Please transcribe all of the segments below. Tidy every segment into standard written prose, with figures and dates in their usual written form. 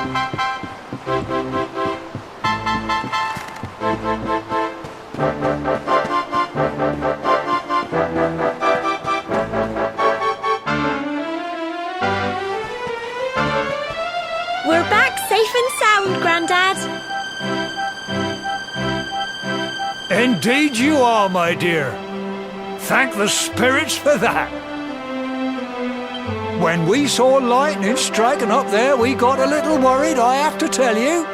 We're back safe and sound, Grandad. Indeed you are, my dear. Thank the spirits for that. When we saw lightning striking up there, we got a little worried, I have to tell you.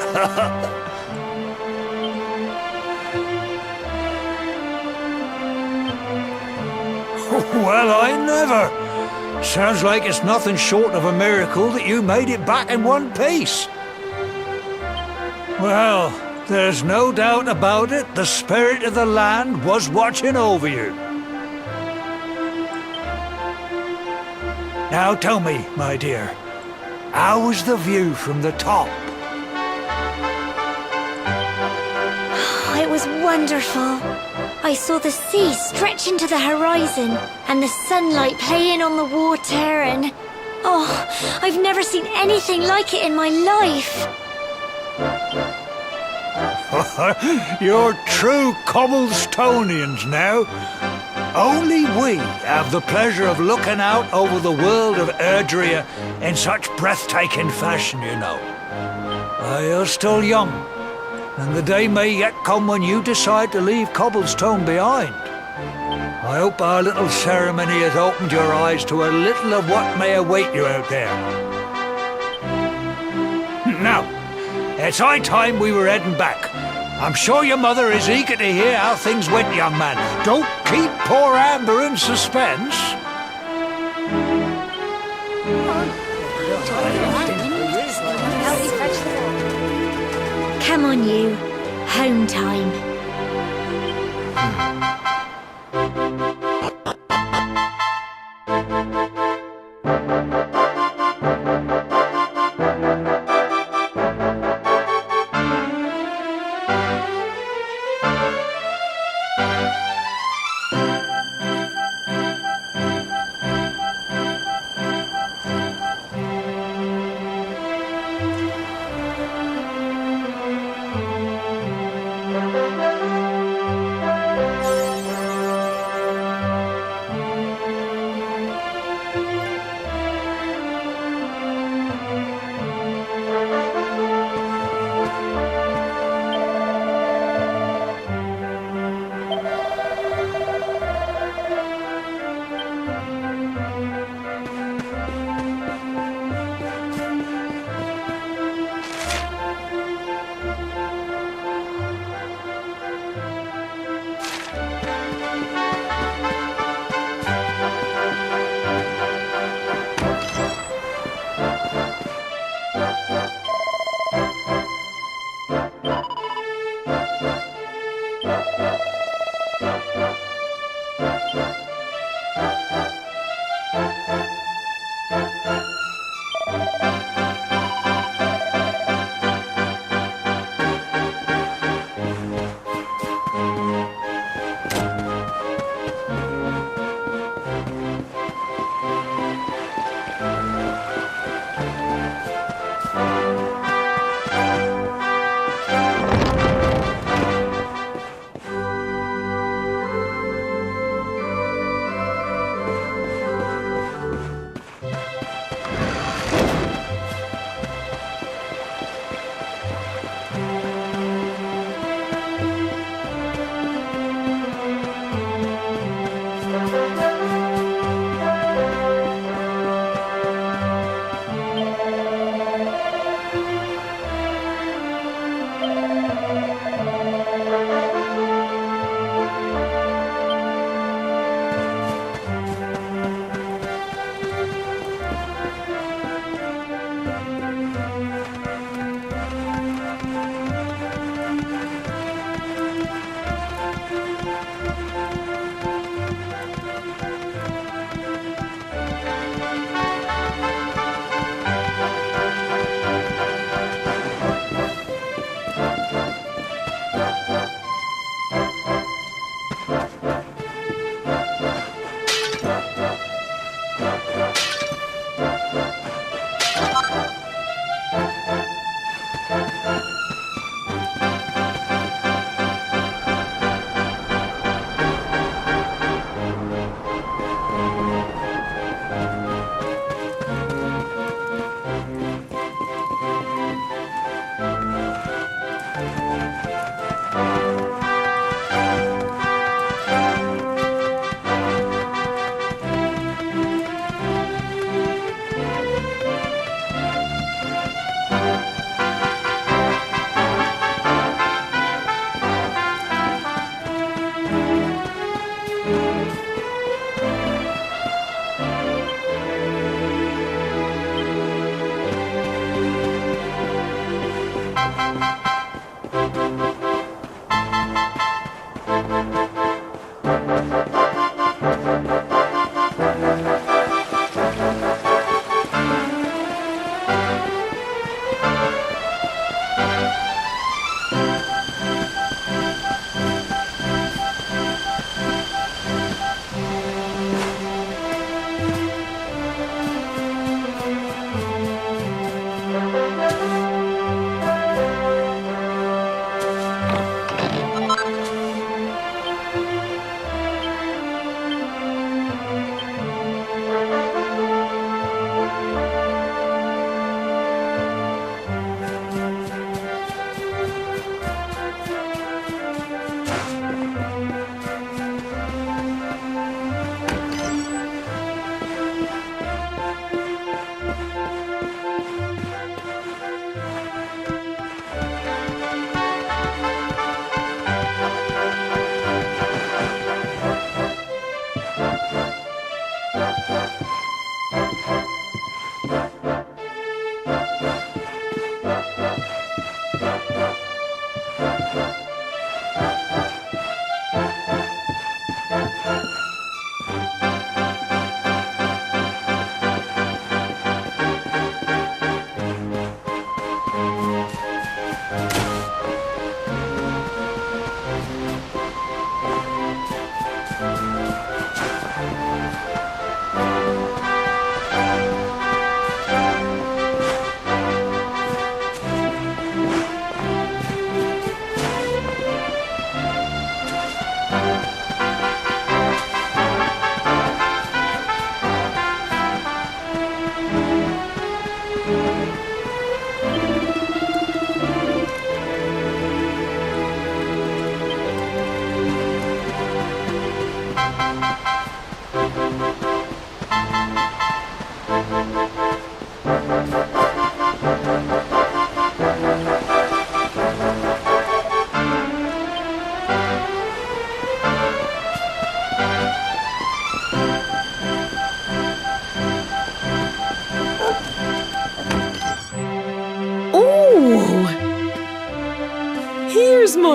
Well, I never. Sounds like it's nothing short of a miracle that you made it back in one piece. Well, there's no doubt about it, the spirit of the land was watching over you. Now tell me, my dear, how was the view from the top? It was wonderful. I saw the sea stretch into the horizon and the sunlight playing on the water and... Oh, I've never seen anything like it in my life. You're true Cobblestonians now. Only we have the pleasure of looking out over the world of Erdrea in such breathtaking fashion, you know. You're still young, and the day may yet come when you decide to leave Cobblestone behind. I hope our little ceremony has opened your eyes to a little of what may await you out there. Now, it's high time we were heading back. I'm sure your mother is eager to hear how things went, young man. Don't keep poor Amber in suspense. Come on, you. Home time.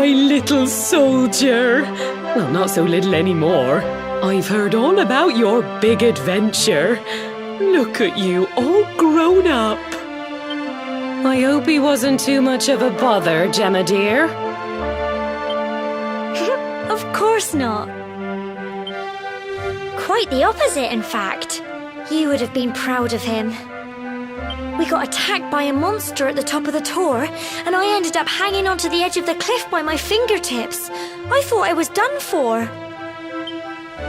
my little soldier. Well, not so little anymore. I've heard all about your big adventure. Look at you, all grown up. I hope he wasn't too much of a bother, Gemma dear. Of course not. Quite the opposite, in fact. You would have been proud of him. We got attacked by a monster at the top of the tour, and I ended up hanging onto the edge of the cliff by my fingertips. I thought I was done for.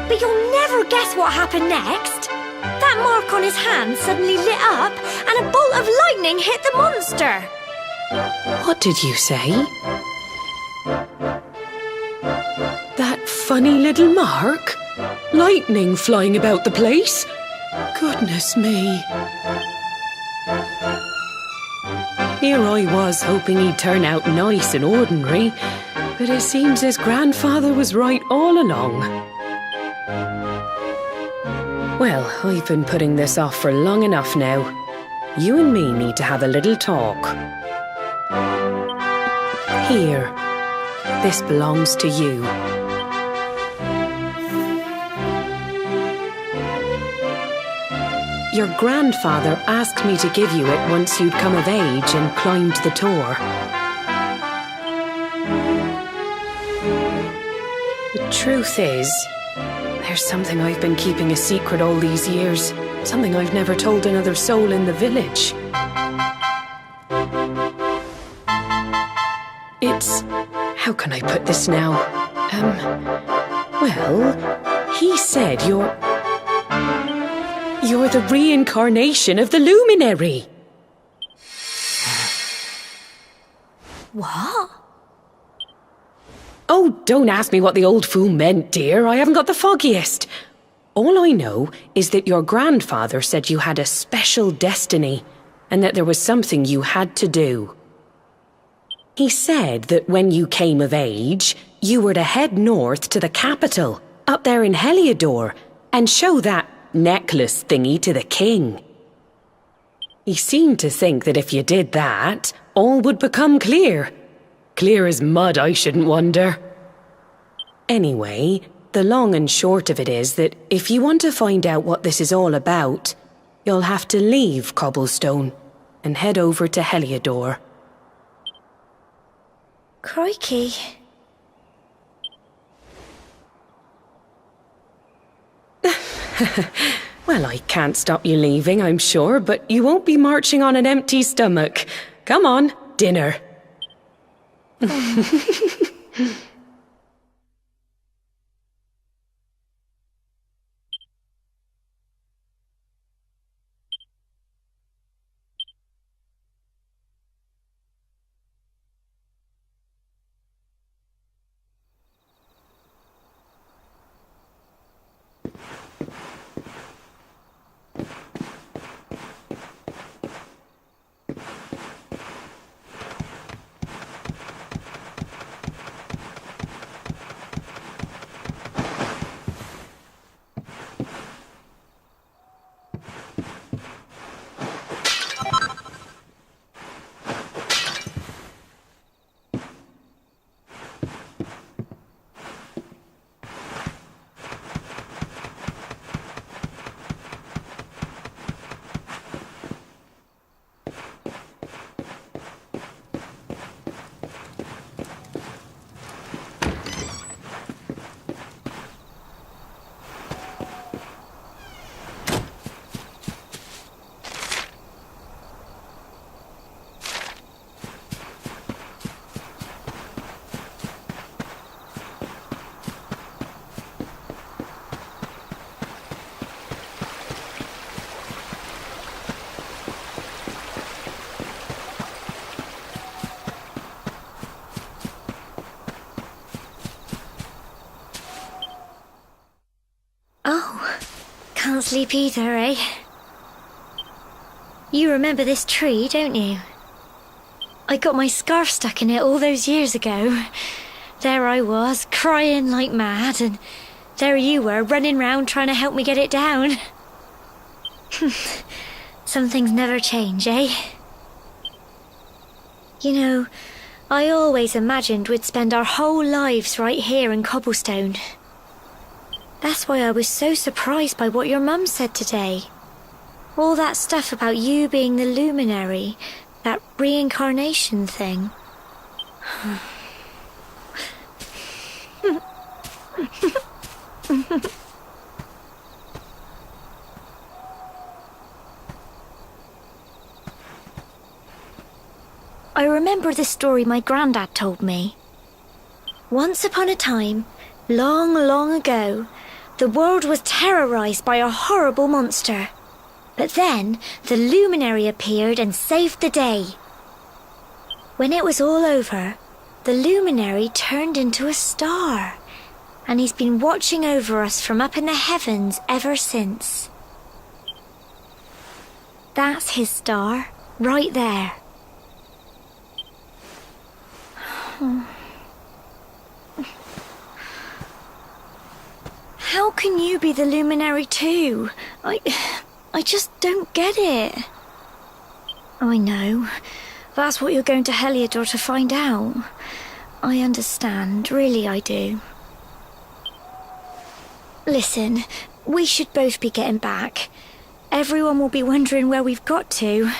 But you'll never guess what happened next. That mark on his hand suddenly lit up, and a bolt of lightning hit the monster. What did you say? That funny little mark? Lightning flying about the place? Goodness me. Here I was hoping he'd turn out nice and ordinary, but it seems his grandfather was right all along. Well, I've been putting this off for long enough now. You and me need to have a little talk. Here, this belongs to you. Your grandfather asked me to give you it once you'd come of age and climbed the tour. The truth is, there's something I've been keeping a secret all these years. Something I've never told another soul in the village. It's... how can I put this now? Well, he said you're the reincarnation of the luminary. What? Oh, don't ask me what the old fool meant, dear. I haven't got the foggiest. All I know is that your grandfather said you had a special destiny, and that there was something you had to do. He said that when you came of age, you were to head north to the capital, up there in Heliodor, and show that necklace thingy to the king. He seemed to think that if you did that, all would become clear. Clear as mud, I shouldn't wonder. Anyway, the long and short of it is that if you want to find out what this is all about, you'll have to leave Cobblestone and head over to Heliodor. Crikey. Well, I can't stop you leaving, I'm sure, but you won't be marching on an empty stomach. Come on, dinner. Can't sleep either, eh? You remember this tree, don't you? I got my scarf stuck in it all those years ago. There I was, crying like mad, and there you were, running round trying to help me get it down. Some things never change, eh? You know, I always imagined we'd spend our whole lives right here in Cobblestone. That's why I was so surprised by what your mum said today. All that stuff about you being the luminary, that reincarnation thing. I remember the story my granddad told me. Once upon a time, long, long ago, the world was terrorized by a horrible monster. But then, the luminary appeared and saved the day. When it was all over, the luminary turned into a star, and he's been watching over us from up in the heavens ever since. That's his star, right there. How can you be the luminary too? I just don't get it. I know. That's what you're going to Heliodor to find out. I understand, really I do. Listen, we should both be getting back. Everyone will be wondering where we've got to.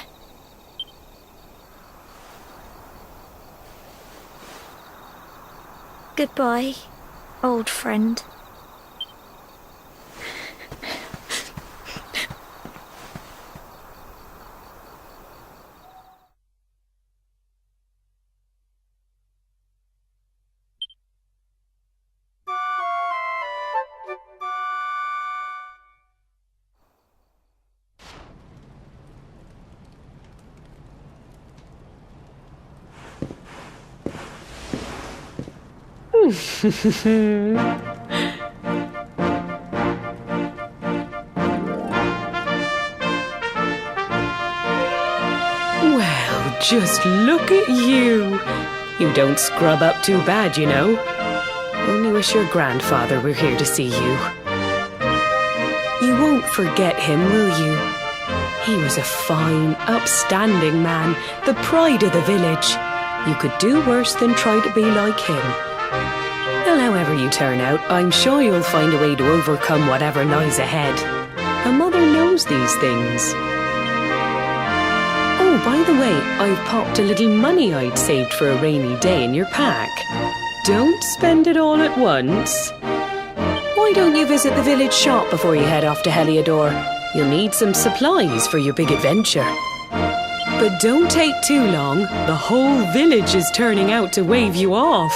Goodbye, old friend. Well, just look at you. You don't scrub up too bad, you know. Only wish your grandfather were here to see you. You won't forget him, will you? He was a fine, upstanding man, the pride of the village. You could do worse than try to be like him. Well, however you turn out, I'm sure you'll find a way to overcome whatever lies ahead. A mother knows these things. Oh, by the way, I've popped a little money I'd saved for a rainy day in your pack. Don't spend it all at once. Why don't you visit the village shop before you head off to Heliodor? You'll need some supplies for your big adventure. But don't take too long. The whole village is turning out to wave you off.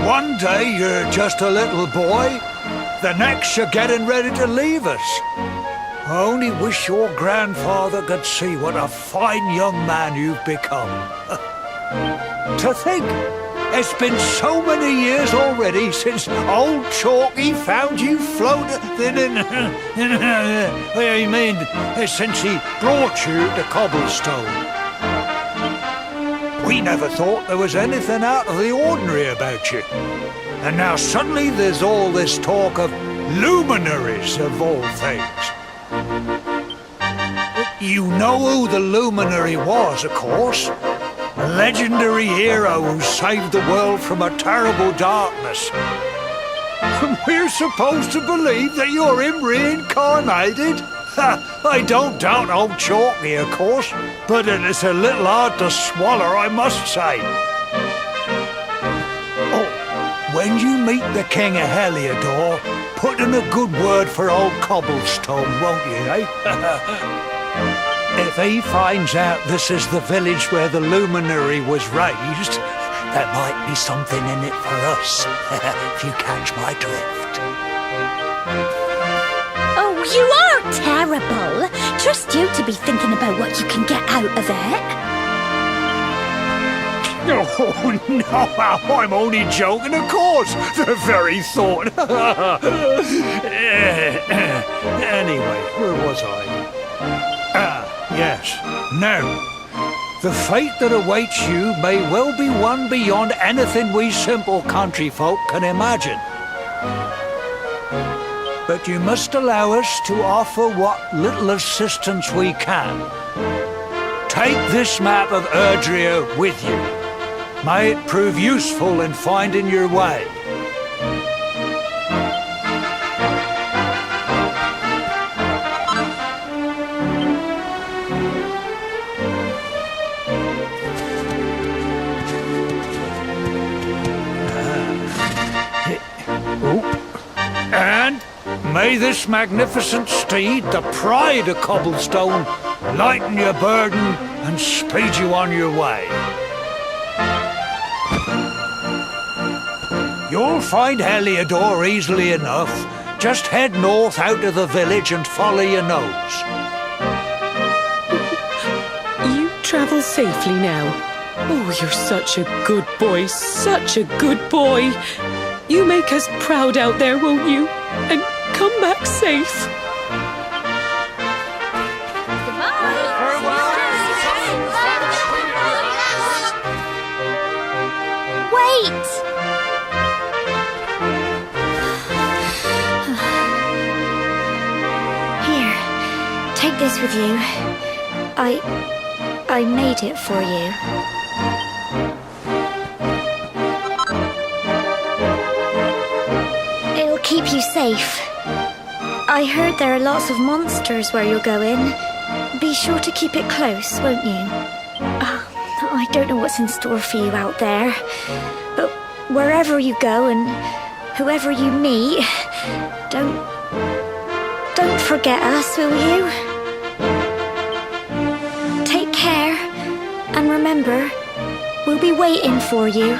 One day you're just a little boy, the next you're getting ready to leave us. I only wish your grandfather could see what a fine young man you've become. To think, it's been so many years already since old Chalky found you floating in... I mean, since he brought you to Cobblestone. We never thought there was anything out of the ordinary about you. And now suddenly there's all this talk of luminaries of all things. You know who the luminary was, of course. A legendary hero who saved the world from a terrible darkness. And we're supposed to believe that you're him reincarnated? I don't doubt old Chalky, of course, but it's a little hard to swallow, I must say. Oh, when you meet the King of Heliodor, put in a good word for old Cobblestone, won't you, eh? If he finds out this is the village where the luminary was raised, there might be something in it for us, if you catch my drift. Oh, you are terrible. Trust you to be thinking about what you can get out of it. Oh, no, I'm only joking, of course. The very thought. Anyway, where was I? Ah, yes. Now, The fate that awaits you may well be one beyond anything we simple country folk can imagine. But you must allow us to offer what little assistance we can. Take this map of Erdrea with you. May it prove useful in finding your way. And may this magnificent steed, the pride of Cobblestone, lighten your burden and speed you on your way. You'll find Heliodor easily enough. Just head north out of the village and follow your nose. You travel safely now. Oh, you're such a good boy, such a good boy. You make us proud out there, won't you? And come back safe. Wait! Here, take this with you. I made it for you. It'll keep you safe. I heard there are lots of monsters where you're going. Be sure to keep it close, won't you? I don't know what's in store for you out there, but wherever you go and whoever you meet, don't forget us, will you? Take care, and remember, we'll be waiting for you.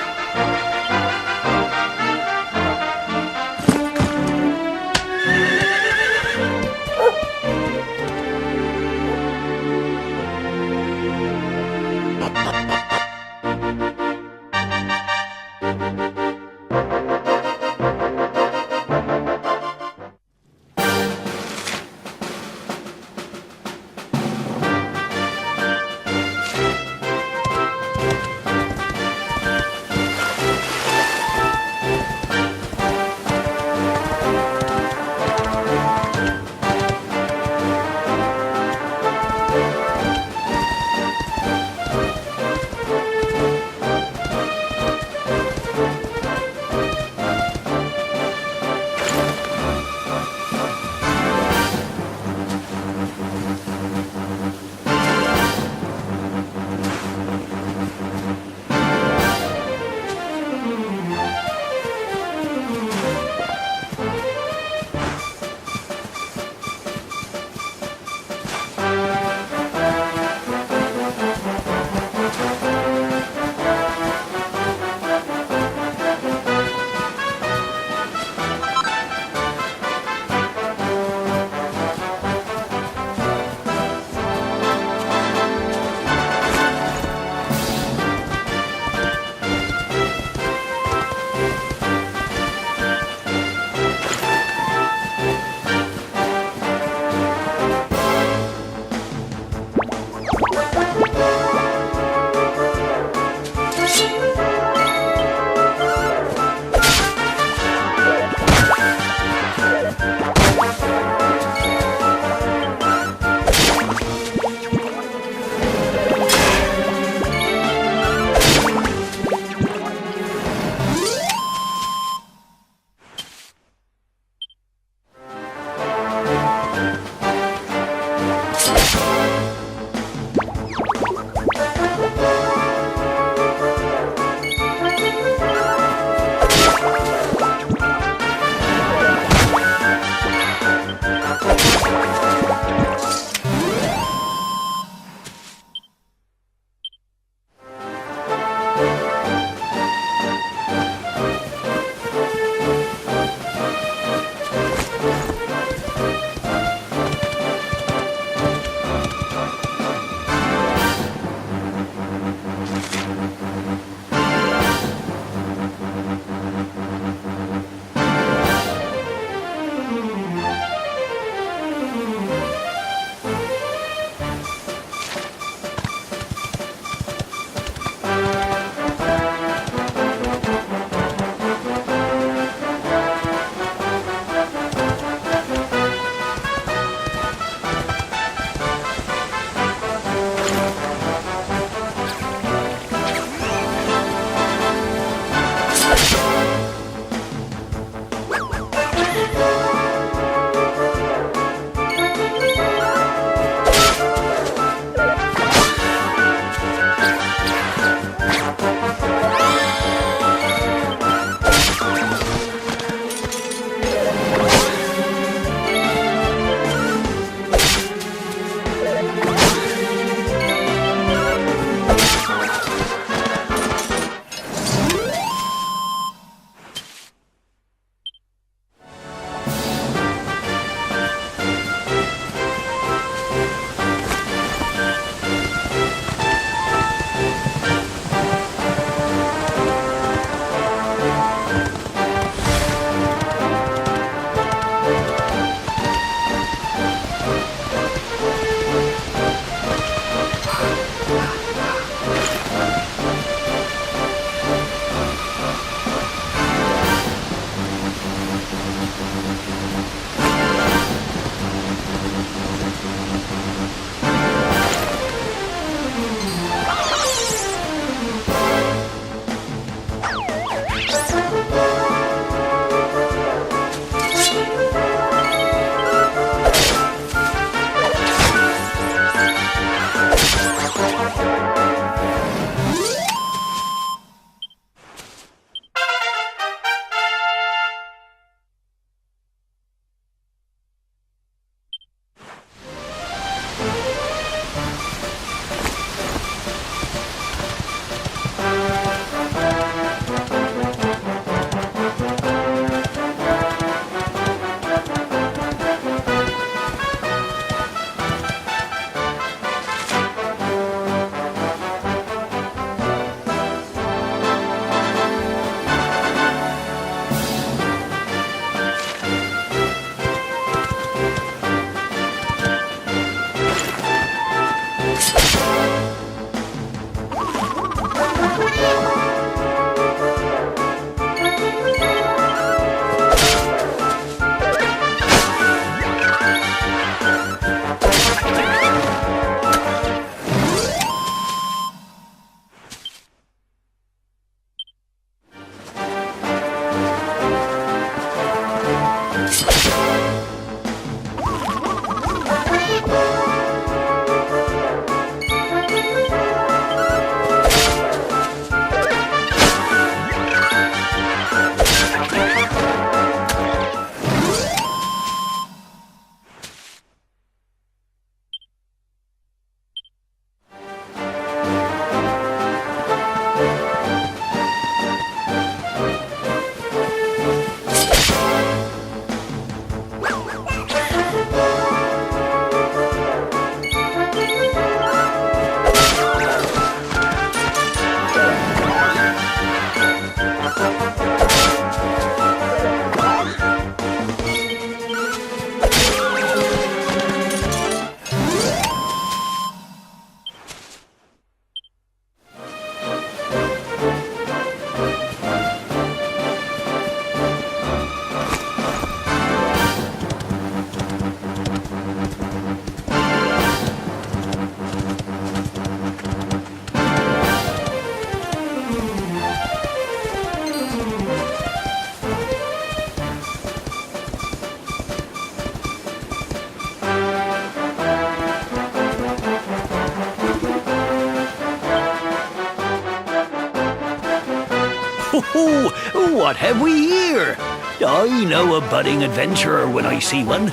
Oh, what have we here? I know a budding adventurer when I see one.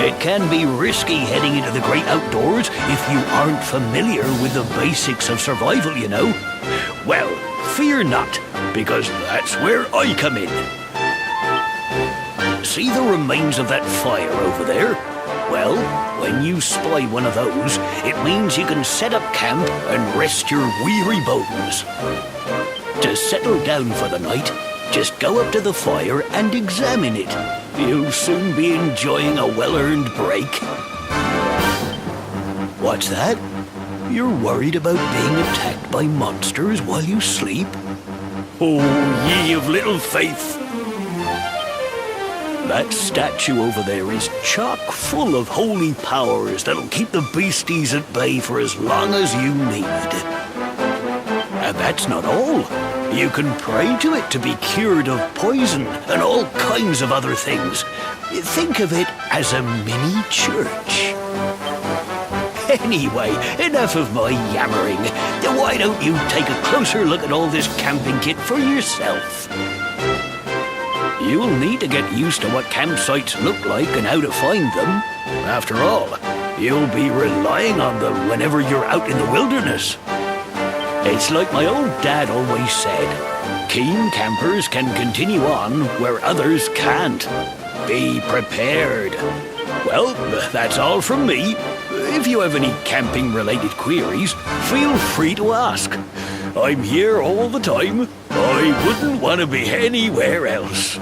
It can be risky heading into the great outdoors if you aren't familiar with the basics of survival, you know. Well, fear not, because that's where I come in. See the remains of that fire over there? Well, when you spy one of those, it means you can set up camp and rest your weary bones. To settle down for the night, just go up to the fire and examine it. You'll soon be enjoying a well-earned break. What's that? You're worried about being attacked by monsters while you sleep? Oh, ye of little faith! That statue over there is chock full of holy powers that'll keep the beasties at bay for as long as you need. And that's not all. You can pray to it to be cured of poison and all kinds of other things. Think of it as a mini church. Anyway, enough of my yammering. Why don't you take a closer look at all this camping kit for yourself? You'll need to get used to what campsites look like and how to find them. After all, you'll be relying on them whenever you're out in the wilderness. It's like my old dad always said, keen campers can continue on where others can't. Be prepared. Well, that's all from me. If you have any camping-related queries, feel free to ask. I'm here all the time. I wouldn't want to be anywhere else.